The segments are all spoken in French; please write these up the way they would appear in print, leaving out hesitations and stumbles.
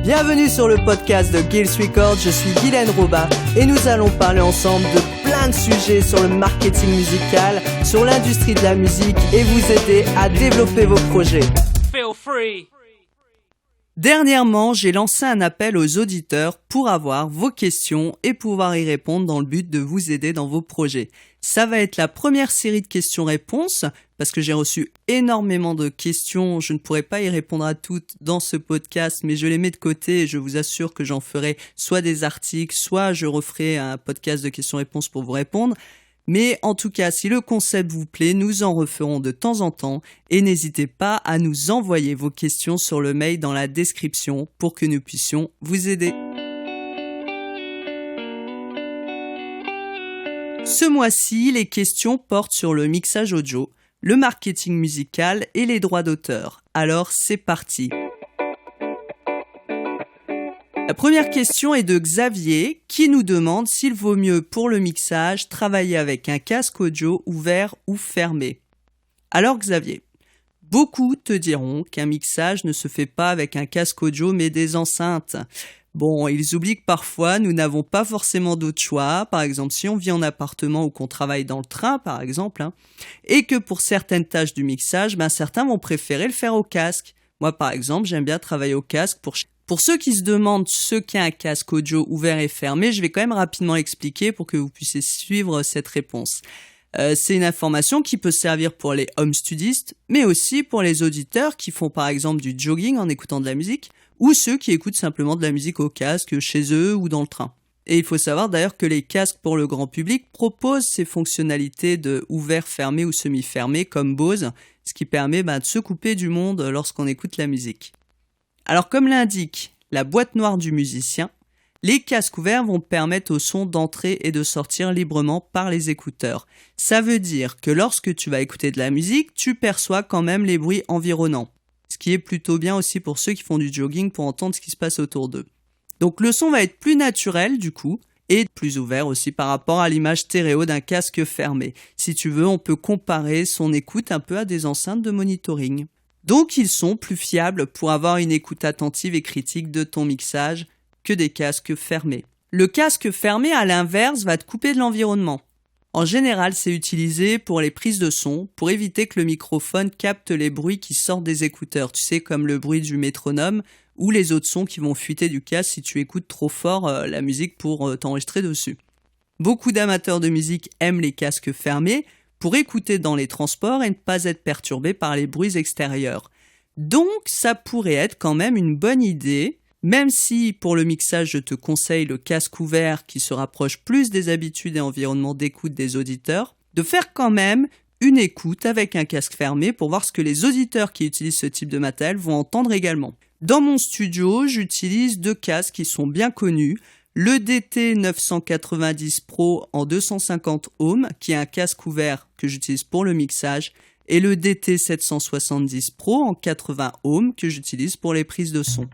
Bienvenue sur le podcast de Gills Records, je suis Guylaine Robin et nous allons parler ensemble de plein de sujets sur le marketing musical, sur l'industrie de la musique et vous aider à développer vos projets. Feel free. Dernièrement, j'ai lancé un appel aux auditeurs pour avoir vos questions et pouvoir y répondre dans le but de vous aider dans vos projets. Ça va être la première série de questions-réponses parce que j'ai reçu énormément de questions. Je ne pourrai pas y répondre à toutes dans ce podcast, mais je les mets de côté et je vous assure que j'en ferai soit des articles, soit je referai un podcast de questions-réponses pour vous répondre. Mais en tout cas, si le concept vous plaît, nous en referons de temps en temps et n'hésitez pas à nous envoyer vos questions sur le mail dans la description pour que nous puissions vous aider. Ce mois-ci, les questions portent sur le mixage audio, le marketing musical et les droits d'auteur. Alors, c'est parti. La première question est de Xavier qui nous demande s'il vaut mieux pour le mixage travailler avec un casque audio ouvert ou fermé. Alors Xavier, beaucoup te diront qu'un mixage ne se fait pas avec un casque audio mais des enceintes. Bon, ils oublient que parfois nous n'avons pas forcément d'autre choix, par exemple si on vit en appartement ou qu'on travaille dans le train par exemple, et que pour certaines tâches du mixage, certains vont préférer le faire au casque. Moi par exemple, j'aime bien travailler au casque Pour ceux qui se demandent ce qu'est un casque audio ouvert et fermé, je vais quand même rapidement l'expliquer pour que vous puissiez suivre cette réponse. C'est une information qui peut servir pour les home studistes, mais aussi pour les auditeurs qui font par exemple du jogging en écoutant de la musique, ou ceux qui écoutent simplement de la musique au casque chez eux ou dans le train. Et il faut savoir d'ailleurs que les casques pour le grand public proposent ces fonctionnalités de ouvert, fermé ou semi-fermé comme Bose, ce qui permet de se couper du monde lorsqu'on écoute la musique. Alors comme l'indique la boîte noire du musicien, les casques ouverts vont permettre au son d'entrer et de sortir librement par les écouteurs. Ça veut dire que lorsque tu vas écouter de la musique, tu perçois quand même les bruits environnants. Ce qui est plutôt bien aussi pour ceux qui font du jogging pour entendre ce qui se passe autour d'eux. Donc le son va être plus naturel du coup et plus ouvert aussi par rapport à l'image stéréo d'un casque fermé. Si tu veux, on peut comparer son écoute un peu à des enceintes de monitoring. Donc ils sont plus fiables pour avoir une écoute attentive et critique de ton mixage que des casques fermés. Le casque fermé, à l'inverse, va te couper de l'environnement. En général, c'est utilisé pour les prises de son, pour éviter que le microphone capte les bruits qui sortent des écouteurs, tu sais, comme le bruit du métronome ou les autres sons qui vont fuiter du casque si tu écoutes trop fort la musique pour t'enregistrer dessus. Beaucoup d'amateurs de musique aiment les casques fermés, pour écouter dans les transports et ne pas être perturbé par les bruits extérieurs. Donc, ça pourrait être quand même une bonne idée, même si pour le mixage, je te conseille le casque ouvert qui se rapproche plus des habitudes et environnements d'écoute des auditeurs, de faire quand même une écoute avec un casque fermé pour voir ce que les auditeurs qui utilisent ce type de matériel vont entendre également. Dans mon studio, j'utilise 2 casques qui sont bien connus. Le DT 990 Pro en 250 ohms, qui est un casque ouvert que j'utilise pour le mixage, et le DT 770 Pro en 80 ohms que j'utilise pour les prises de son.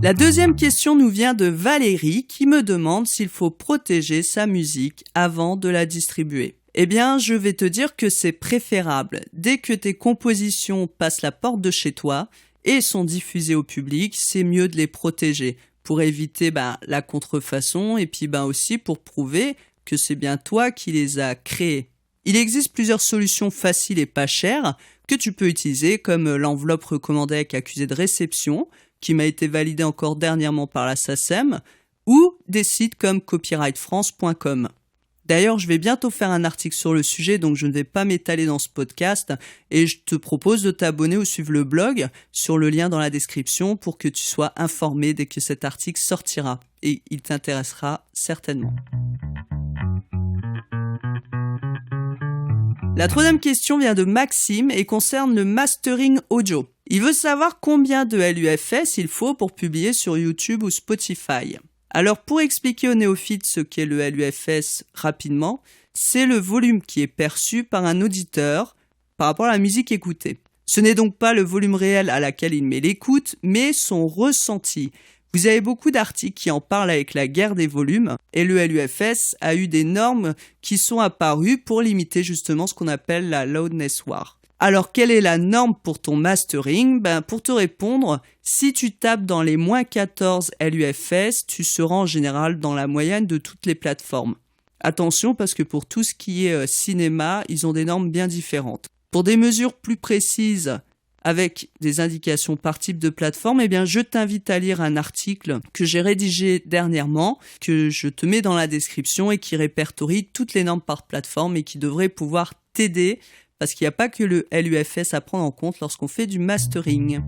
La deuxième question nous vient de Valérie qui me demande s'il faut protéger sa musique avant de la distribuer. Eh bien, je vais te dire que c'est préférable. Dès que tes compositions passent la porte de chez toi, et sont diffusés au public, c'est mieux de les protéger pour éviter la contrefaçon et puis aussi pour prouver que c'est bien toi qui les as créés. Il existe plusieurs solutions faciles et pas chères que tu peux utiliser comme l'enveloppe recommandée avec accusé de réception qui m'a été validée encore dernièrement par la SACEM ou des sites comme copyrightfrance.com. D'ailleurs, je vais bientôt faire un article sur le sujet, donc je ne vais pas m'étaler dans ce podcast et je te propose de t'abonner ou suivre le blog sur le lien dans la description pour que tu sois informé dès que cet article sortira et il t'intéressera certainement. La troisième question vient de Maxime et concerne le mastering audio. Il veut savoir combien de LUFS il faut pour publier sur YouTube ou Spotify. Alors pour expliquer aux néophytes ce qu'est le LUFS rapidement, c'est le volume qui est perçu par un auditeur par rapport à la musique écoutée. Ce n'est donc pas le volume réel à laquelle il met l'écoute, mais son ressenti. Vous avez beaucoup d'articles qui en parlent avec la guerre des volumes et le LUFS a eu des normes qui sont apparues pour limiter justement ce qu'on appelle la loudness war. Alors, quelle est la norme pour ton mastering ? Pour te répondre, si tu tapes dans les -14 LUFS, tu seras en général dans la moyenne de toutes les plateformes. Attention, parce que pour tout ce qui est cinéma, ils ont des normes bien différentes. Pour des mesures plus précises, avec des indications par type de plateforme, je t'invite à lire un article que j'ai rédigé dernièrement, que je te mets dans la description et qui répertorie toutes les normes par plateforme et qui devrait pouvoir t'aider parce qu'il n'y a pas que le LUFS à prendre en compte lorsqu'on fait du mastering.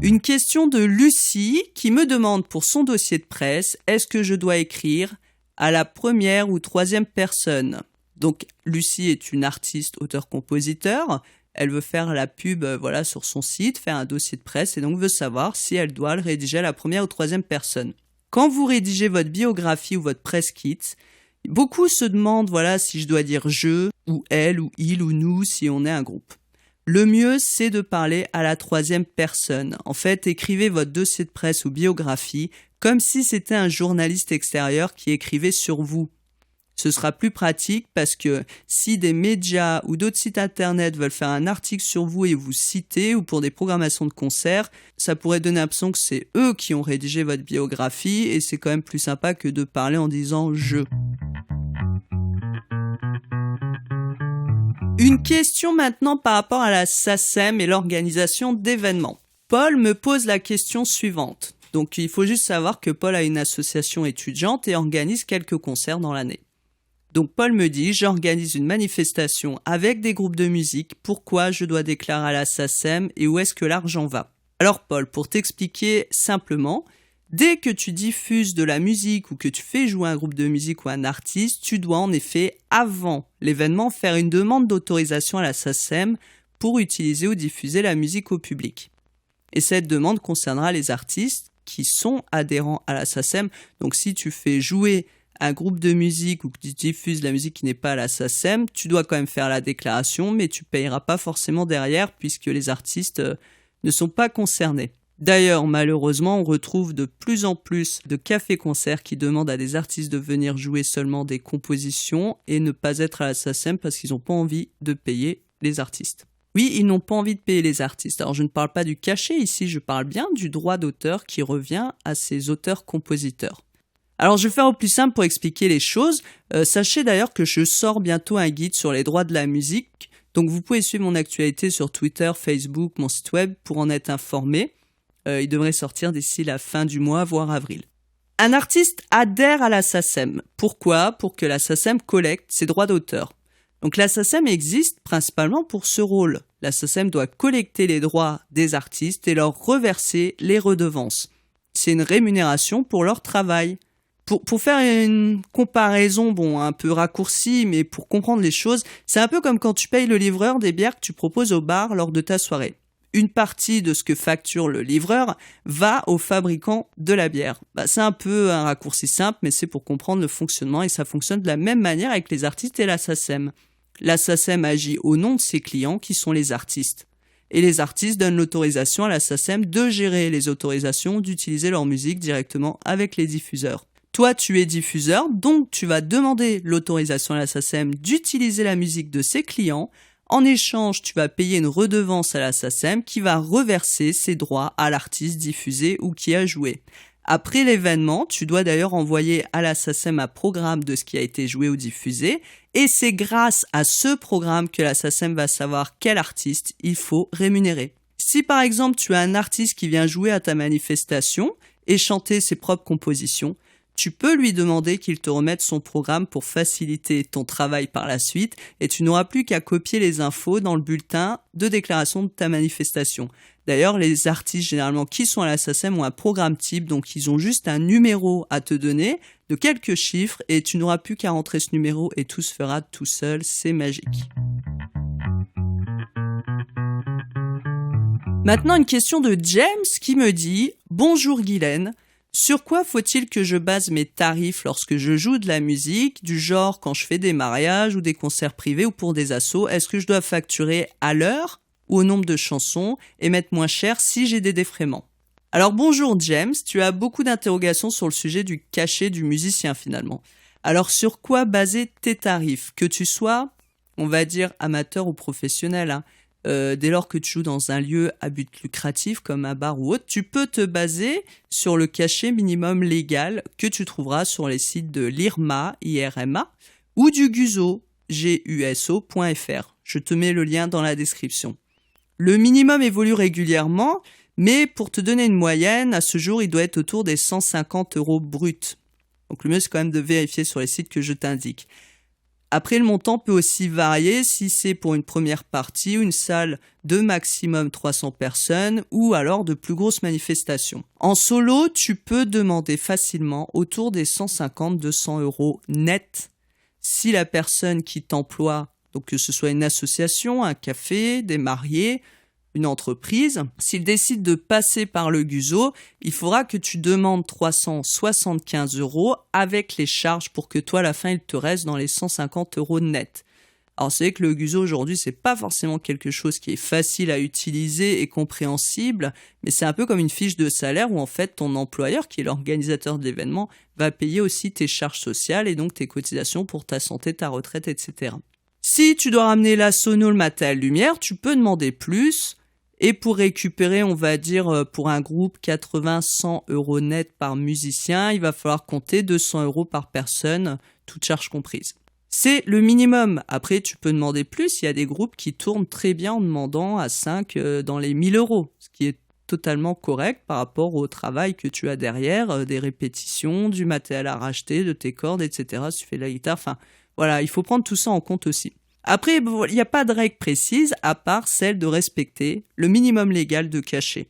Une question de Lucie qui me demande pour son dossier de presse, est-ce que je dois écrire à la première ou troisième personne ? Donc Lucie est une artiste, auteur-compositeur, elle veut faire la pub sur son site, faire un dossier de presse et donc veut savoir si elle doit le rédiger à la première ou troisième personne. Quand vous rédigez votre biographie ou votre press kit, beaucoup se demandent si je dois dire je ou elle ou il ou nous si on est un groupe. Le mieux, c'est de parler à la troisième personne. En fait, écrivez votre dossier de presse ou biographie comme si c'était un journaliste extérieur qui écrivait sur vous. Ce sera plus pratique parce que si des médias ou d'autres sites internet veulent faire un article sur vous et vous citer ou pour des programmations de concerts, ça pourrait donner l'impression que c'est eux qui ont rédigé votre biographie et c'est quand même plus sympa que de parler en disant « je ». Une question maintenant par rapport à la SACEM et l'organisation d'événements. Paul me pose la question suivante. Donc il faut juste savoir que Paul a une association étudiante et organise quelques concerts dans l'année. Donc Paul me dit, j'organise une manifestation avec des groupes de musique, pourquoi je dois déclarer à la SACEM et où est-ce que l'argent va ? Alors Paul, pour t'expliquer simplement, dès que tu diffuses de la musique ou que tu fais jouer un groupe de musique ou un artiste, tu dois en effet, avant l'événement, faire une demande d'autorisation à la SACEM pour utiliser ou diffuser la musique au public. Et cette demande concernera les artistes qui sont adhérents à la SACEM. Donc si tu fais jouer un groupe de musique ou que tu diffuses de la musique qui n'est pas à la SACEM, tu dois quand même faire la déclaration, mais tu ne payeras pas forcément derrière puisque les artistes ne sont pas concernés. D'ailleurs, malheureusement, on retrouve de plus en plus de cafés-concerts qui demandent à des artistes de venir jouer seulement des compositions et ne pas être à la SACEM parce qu'ils n'ont pas envie de payer les artistes. Oui, ils n'ont pas envie de payer les artistes. Alors, je ne parle pas du cachet ici, je parle bien du droit d'auteur qui revient à ces auteurs-compositeurs. Alors, je vais faire au plus simple pour expliquer les choses. Sachez d'ailleurs que je sors bientôt un guide sur les droits de la musique. Donc, vous pouvez suivre mon actualité sur Twitter, Facebook, mon site web pour en être informé. Il devrait sortir d'ici la fin du mois, voire avril. Un artiste adhère à la SACEM. Pourquoi ? Pour que la SACEM collecte ses droits d'auteur. Donc la SACEM existe principalement pour ce rôle. La SACEM doit collecter les droits des artistes et leur reverser les redevances. C'est une rémunération pour leur travail. Pour faire une comparaison, un peu raccourcie, mais pour comprendre les choses, c'est un peu comme quand tu payes le livreur des bières que tu proposes au bar lors de ta soirée. Une partie de ce que facture le livreur va au fabricant de la bière. C'est un peu un raccourci simple, mais c'est pour comprendre le fonctionnement et ça fonctionne de la même manière avec les artistes et la SACEM. La SACEM agit au nom de ses clients qui sont les artistes. Et les artistes donnent l'autorisation à la SACEM de gérer les autorisations d'utiliser leur musique directement avec les diffuseurs. Toi, tu es diffuseur, donc tu vas demander l'autorisation à la SACEM d'utiliser la musique de ses clients. En échange, tu vas payer une redevance à la SACEM qui va reverser ses droits à l'artiste diffusé ou qui a joué. Après l'événement, tu dois d'ailleurs envoyer à la SACEM un programme de ce qui a été joué ou diffusé et c'est grâce à ce programme que la SACEM va savoir quel artiste il faut rémunérer. Si par exemple tu as un artiste qui vient jouer à ta manifestation et chanter ses propres compositions, tu peux lui demander qu'il te remette son programme pour faciliter ton travail par la suite et tu n'auras plus qu'à copier les infos dans le bulletin de déclaration de ta manifestation. D'ailleurs, les artistes généralement qui sont à la SACEM ont un programme type, donc ils ont juste un numéro à te donner de quelques chiffres et tu n'auras plus qu'à rentrer ce numéro et tout se fera tout seul, c'est magique. Maintenant, une question de James qui me dit « Bonjour Guylaine ». Sur quoi faut-il que je base mes tarifs lorsque je joue de la musique, du genre quand je fais des mariages ou des concerts privés ou pour des assos? Est-ce que je dois facturer à l'heure ou au nombre de chansons et mettre moins cher si j'ai des défraiements? Alors bonjour James, tu as beaucoup d'interrogations sur le sujet du cachet du musicien finalement. Alors sur quoi baser tes tarifs ? Que tu sois, on va dire, amateur ou professionnel, hein. Dès lors que tu joues dans un lieu à but lucratif comme un bar ou autre, tu peux te baser sur le cachet minimum légal que tu trouveras sur les sites de l'IRMA, IRMA, ou du GUSO, GUSO.fr. Je te mets le lien dans la description. Le minimum évolue régulièrement, mais pour te donner une moyenne, à ce jour, il doit être autour des 150 € bruts. Donc le mieux, c'est quand même de vérifier sur les sites que je t'indique. Après, le montant peut aussi varier si c'est pour une première partie ou une salle de maximum 300 personnes ou alors de plus grosses manifestations. En solo, tu peux demander facilement autour des 150-200 € net si la personne qui t'emploie, donc que ce soit une association, un café, des mariés, une entreprise, s'il décide de passer par le GUSO, il faudra que tu demandes 375 € avec les charges pour que toi, à la fin, il te reste dans les 150 € net. Alors, c'est vrai que le GUSO, aujourd'hui, c'est pas forcément quelque chose qui est facile à utiliser et compréhensible, mais c'est un peu comme une fiche de salaire où, en fait, ton employeur, qui est l'organisateur de l'événement, va payer aussi tes charges sociales et donc tes cotisations pour ta santé, ta retraite, etc. Si tu dois ramener la sono, le matériel lumière, tu peux demander plus. Et pour récupérer, on va dire, pour un groupe, 80-100 € net par musicien, il va falloir compter 200 € par personne, toutes charges comprises. C'est le minimum. Après, tu peux demander plus. Il y a des groupes qui tournent très bien en demandant à 5 dans les 1000 €, ce qui est totalement correct par rapport au travail que tu as derrière, des répétitions, du matériel à racheter, de tes cordes, etc. Si tu fais de la guitare, enfin, voilà, il faut prendre tout ça en compte aussi. Après, il n'y a pas de règle précise à part celle de respecter le minimum légal de cachet.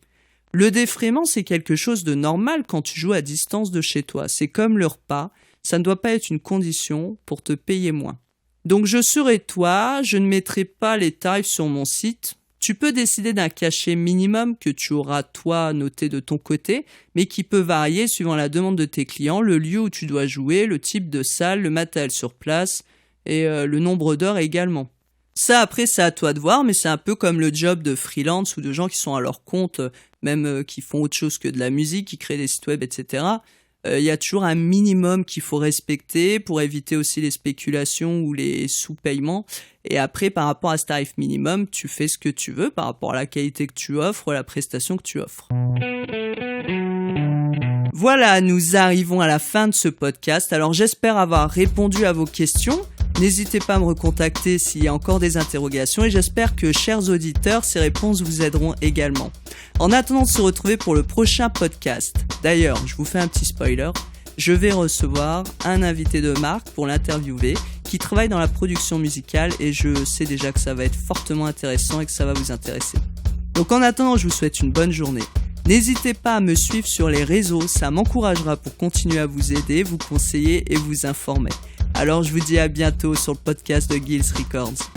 Le défraiement, c'est quelque chose de normal quand tu joues à distance de chez toi. C'est comme le repas, ça ne doit pas être une condition pour te payer moins. Donc je serai toi, je ne mettrai pas les tarifs sur mon site. Tu peux décider d'un cachet minimum que tu auras toi noté de ton côté, mais qui peut varier suivant la demande de tes clients, le lieu où tu dois jouer, le type de salle, le matériel sur place, et le nombre d'heures également. Ça, après, c'est à toi de voir, mais c'est un peu comme le job de freelance ou de gens qui sont à leur compte, même qui font autre chose que de la musique, qui créent des sites web, etc. Il y a toujours un minimum qu'il faut respecter pour éviter aussi les spéculations ou les sous-paiements. Et après, par rapport à ce tarif minimum, tu fais ce que tu veux par rapport à la qualité que tu offres, à la prestation que tu offres. Voilà, nous arrivons à la fin de ce podcast. Alors, j'espère avoir répondu à vos questions. N'hésitez pas à me recontacter s'il y a encore des interrogations et j'espère que, chers auditeurs, ces réponses vous aideront également. En attendant de se retrouver pour le prochain podcast, d'ailleurs, je vous fais un petit spoiler, je vais recevoir un invité de marque pour l'interviewer qui travaille dans la production musicale et je sais déjà que ça va être fortement intéressant et que ça va vous intéresser. Donc en attendant, je vous souhaite une bonne journée. N'hésitez pas à me suivre sur les réseaux, ça m'encouragera pour continuer à vous aider, vous conseiller et vous informer. Alors je vous dis à bientôt sur le podcast de Gills Records.